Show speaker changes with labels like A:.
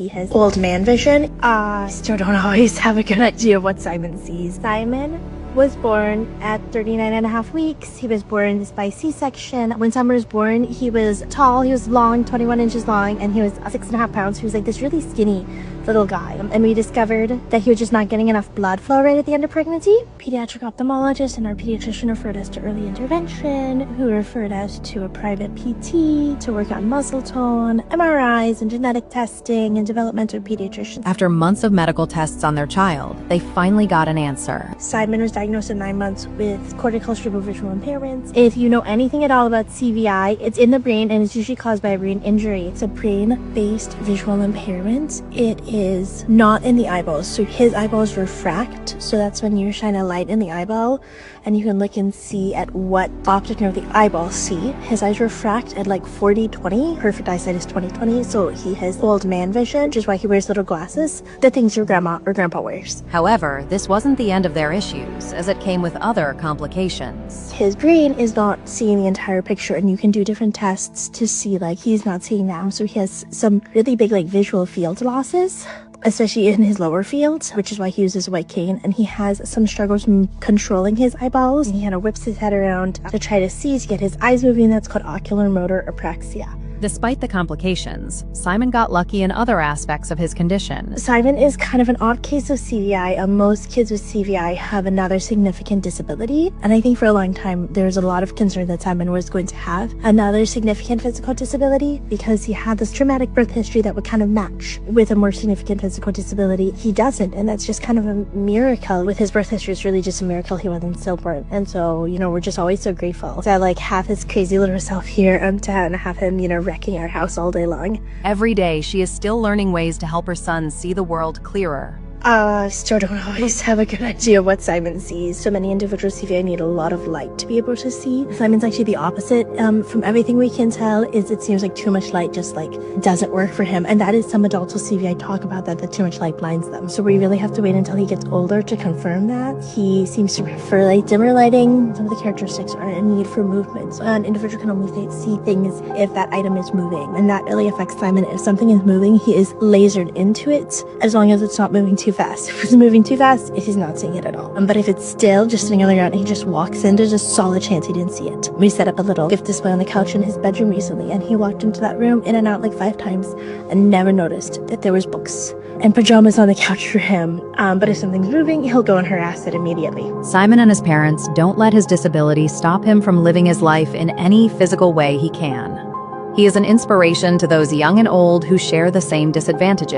A: He has old man vision. Still don't always have a good idea of what Simon sees. Simon was born at 39.5 weeks. He was born by C-section. When Simon was born, he was tall, he was long, 21 inches long, and he was 6.5 pounds. He was like this really skinny little guy. And we discovered that he was just not getting enough blood flow right at the end of pregnancy. Pediatric ophthalmologist and our pediatrician referred us to early intervention, who referred us to a private PT to work on muscle tone, MRIs, and genetic testing, and developmental pediatricians.
B: After months of medical tests on their child, they finally got an answer.
A: Simon was diagnosed at 9 months with cortical cerebral visual impairment. If you know anything at all about CVI, it's in the brain and it's usually caused by a brain injury. It's a brain-based visual impairment. It is not in the eyeballs. So his eyeballs refract. So that's when you shine a light in the eyeball and you can look and see at what optic nerve the eyeballs see. His eyes refract at like 40/20. Perfect eyesight is 20/20. So he has old man vision, which is why he wears little glasses. The things your grandma or grandpa wears.
B: However, this wasn't the end of their issues, as it came with other complications.
A: His brain is not seeing the entire picture, and you can do different tests to see like he's not seeing that. So he has some really big like visual field losses, especially in his lower field, which is why he uses a white cane, and he has some struggles in controlling his eyeballs. He kind of whips his head around to try to see, to get his eyes moving. That's called ocular motor apraxia.
B: Despite the complications, Simon got lucky in other aspects of his condition.
A: Simon is kind of an odd case of CVI. Most kids with CVI have another significant disability, and I think for a long time there was a lot of concern that Simon was going to have another significant physical disability because he had this traumatic birth history that would kind of match with a more significant physical disability. He doesn't, and that's just kind of a miracle. With his birth history, it's really just a miracle he wasn't stillborn. And so, we're just always so grateful to like have his crazy little self here to have him, wrecking our house all day long.
B: Every day, she is still learning ways to help her son see the world clearer.
A: Still don't always have a good idea of what Simon sees. So many individuals with CVI need a lot of light to be able to see. Simon's actually the opposite. From everything we can tell, it seems like too much light just like doesn't work for him. And that is some adults with CVI talk about that too much light blinds them. So we really have to wait until he gets older to confirm that. He seems to prefer like dimmer lighting. Some of the characteristics are a need for movement. So an individual can only see things if that item is moving. And that really affects Simon. If something is moving, he is lasered into it as long as it's not moving too fast. If it's moving too fast, he's not seeing it at all. But if it's still just sitting on the ground and he just walks in, there's a solid chance he didn't see it. We set up a little gift display on the couch in his bedroom recently, and he walked into that room in and out like 5 times and never noticed that there was books and pajamas on the couch for him. But if something's moving, he'll go and harass it immediately.
B: Simon and his parents don't let his disability stop him from living his life in any physical way he can. He is an inspiration to those young and old who share the same disadvantages.